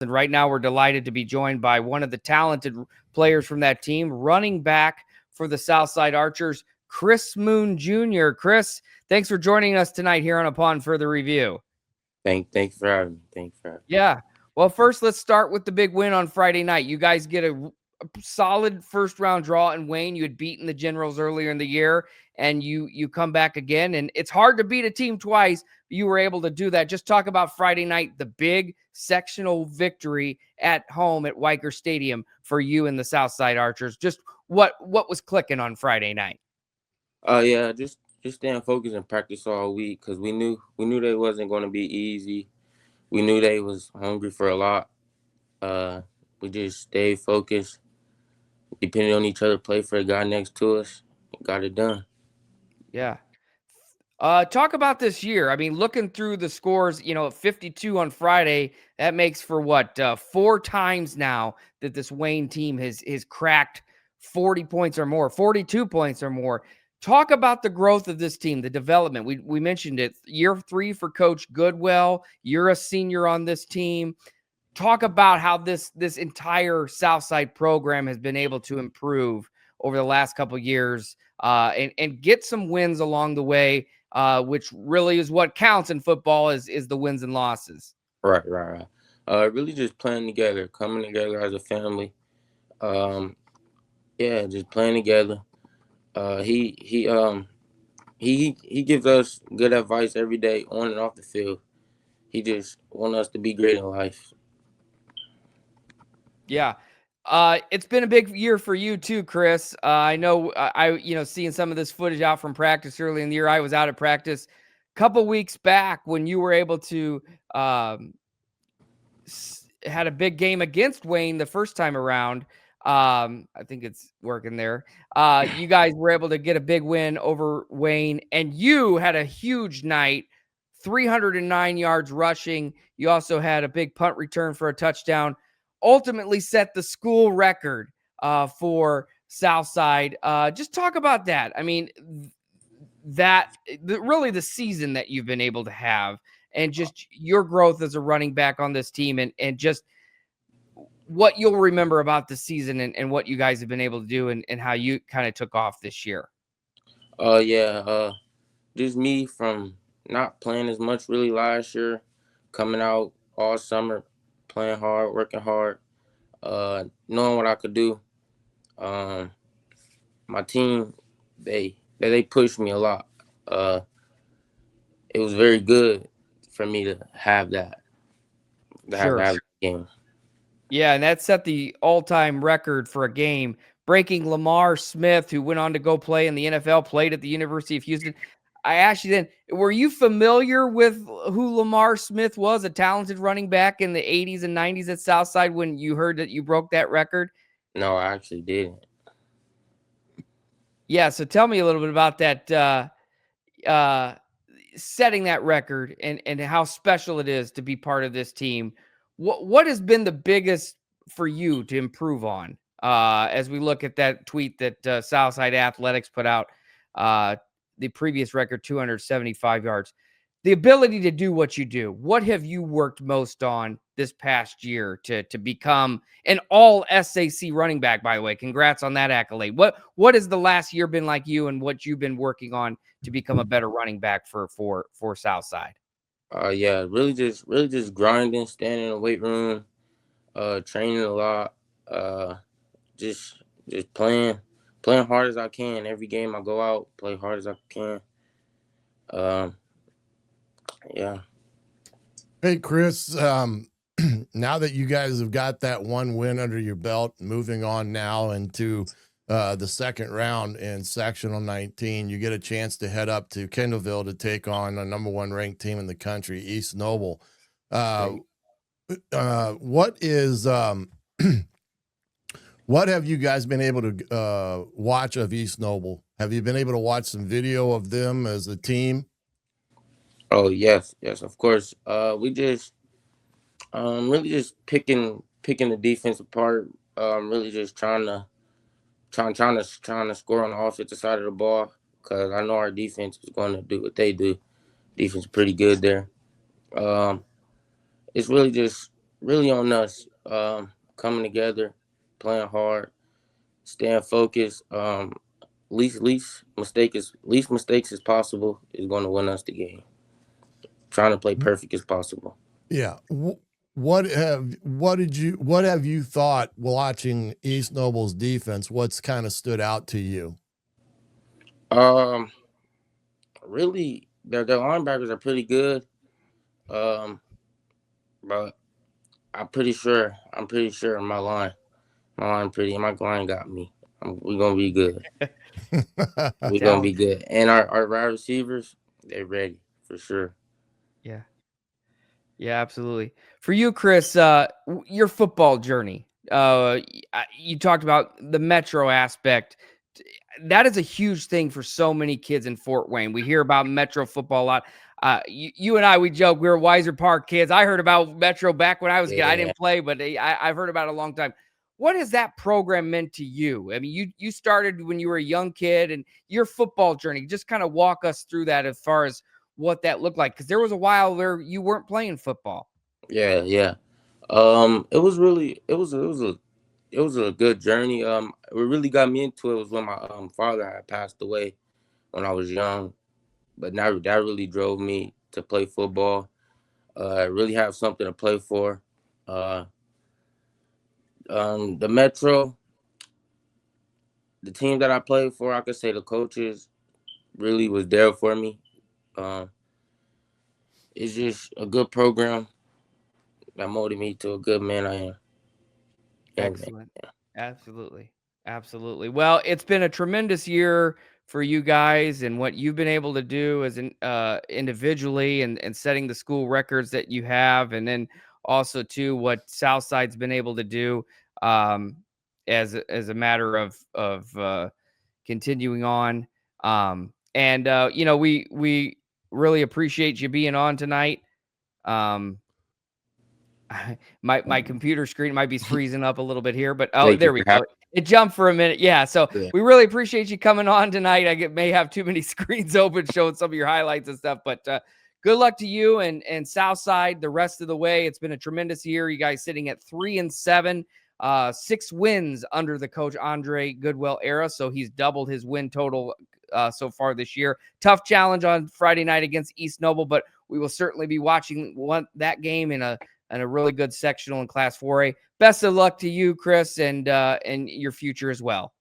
And right now, we're delighted to be joined by one of the talented players from that team, running back for the Southside Archers, Chris Mhoon Jr. Chris, thanks for joining us tonight here on Upon Further Review. Thanks for having me. Thanks for having me. Yeah. Well, first, let's start with the big win on Friday night. You guys get a solid first-round draw in Wayne. You had beaten the Generals earlier in the year, and you come back again. And it's hard to beat a team twice. But you were able to do that. Just talk about Friday night, the big sectional victory at home at Weicker Stadium for you and the Southside Archers. Just what was clicking on Friday night? Yeah, just staying focused and practice all week because we knew they wasn't going to be easy. We knew they was hungry for a lot. We just stayed focused, depending on each other, play for the guy next to us, got it done. Yeah. Talk about this year. I mean, looking through the scores, 52 on Friday, that makes for what, 4 times now that this Wayne team has cracked 40 points or more, 42 points or more. Talk about the growth of this team, the development. We mentioned it. Year 3 for Coach Goodwell. You're a senior on this team. Talk about how this entire Southside program has been able to improve over the last couple of years, and get some wins along the way, which really is what counts in football is the wins and losses. Right. Really just playing together, coming together as a family. Yeah, just playing together. He gives us good advice every day on and off the field. He just want us to be great in life. Yeah. It's been a big year for you too, Chris. I know seeing some of this footage out from practice early in the year. I was out at practice a couple weeks back when you were able to had a big game against Wayne the first time around. I think it's working there. You guys were able to get a big win over Wayne, and you had a huge night, 309 yards rushing. You also had a big punt return for a touchdown. Ultimately set the school record for Southside. Just talk about that. I mean, really the season that you've been able to have, and just your growth as a running back on this team, and just what you'll remember about the season, and what you guys have been able to do, and how you kind of took off this year. Yeah, just me from not playing as much really last year, coming out all summer, playing hard, working hard, knowing what I could do. Um, my team, they pushed me a lot. Uh, it was very good for me to have that, Sure. have that game. Yeah, and that set the all-time record for a game, breaking Lamar Smith, who went on to go play in the NFL, played at the University of Houston. I asked you then, were you familiar with who Lamar Smith was, a talented running back in the 80s and 90s at Southside, when you heard that you broke that record? No, I actually didn't. Yeah, so tell me a little bit about that, setting that record, and how special it is to be part of this team. What has been the biggest for you to improve on, as we look at that tweet that Southside Athletics put out, the previous record, 275 yards? The ability to do what you do. What have you worked most on this past year to become an all SAC running back? By the way, congrats on that accolade. What has the last year been like you, and what you've been working on to become a better running back for Southside? Yeah, really just grinding, standing in the weight room, training a lot, just playing hard as I can. Every game I go out, play hard as I can. Um, yeah. Hey, Chris, now that you guys have got that one win under your belt, moving on now into the second round in sectional 19, you get a chance to head up to Kendallville to take on a number 1 ranked team in the country, East Noble. What is what have you guys been able to watch of East Noble? Have you been able to watch some video of them as a team? Oh yes, of course. We just really just picking the defense apart. Really just trying to score on the offensive side of the ball because I know our defense is going to do what they do. Defense is pretty good there. Um, it's really just really on us. Coming together, playing hard, staying focused. Least mistakes as possible is going to win us the game. Trying to play perfect as possible. Yeah. What have you thought watching East Noble's defense? What's kind of stood out to you? Um, Really, their linebackers are pretty good. Um, but I'm pretty sure my line got me. We're gonna be good. We're gonna be Talented. good, and our wide receivers, they're ready for sure. Yeah. Yeah, absolutely. For you, Chris, your football journey. You talked about the metro aspect. That is a huge thing for so many kids in Fort Wayne. We hear about metro football a lot. You and I, we joke we were Weiser Park kids. I heard about metro back when I was a kid. I Yeah, didn't play, but I've heard about it a long time. What has that program meant to you? I mean, you started when you were a young kid, and your football journey. Just kind of walk us through that as far as what that looked like, because there was a while where you weren't playing football. yeah. It was a good journey. What really got me into it was when my father had passed away when I was young. But now that really drove me to play football. Really have something to play for. Uh, the Metro, the team that I played for, I could say the coaches really was there for me. Um, it's just a good program that molded me to a good man I am. Young man. Excellent. Absolutely. Absolutely. Well, it's been a tremendous year for you guys and what you've been able to do as an individually, and setting the school records that you have, and then also too what Southside's been able to do, um, as a matter of continuing on. And we really appreciate you being on tonight. Um, my computer screen might be freezing up a little bit here, but oh, Thank you there we for having go. It jumped for a minute. Yeah, so me. we really appreciate you coming on tonight. May have too many screens open showing some of your highlights and stuff, but good luck to you and Southside the rest of the way. It's been a tremendous year. You guys sitting at 3-7, 6 wins under the coach Andre Goodwell era, so he's doubled his win total so far this year. Tough challenge on Friday night against East Noble, but we will certainly be watching that game in a really good sectional in Class 4A. Best of luck to you, Chris, and your future as well.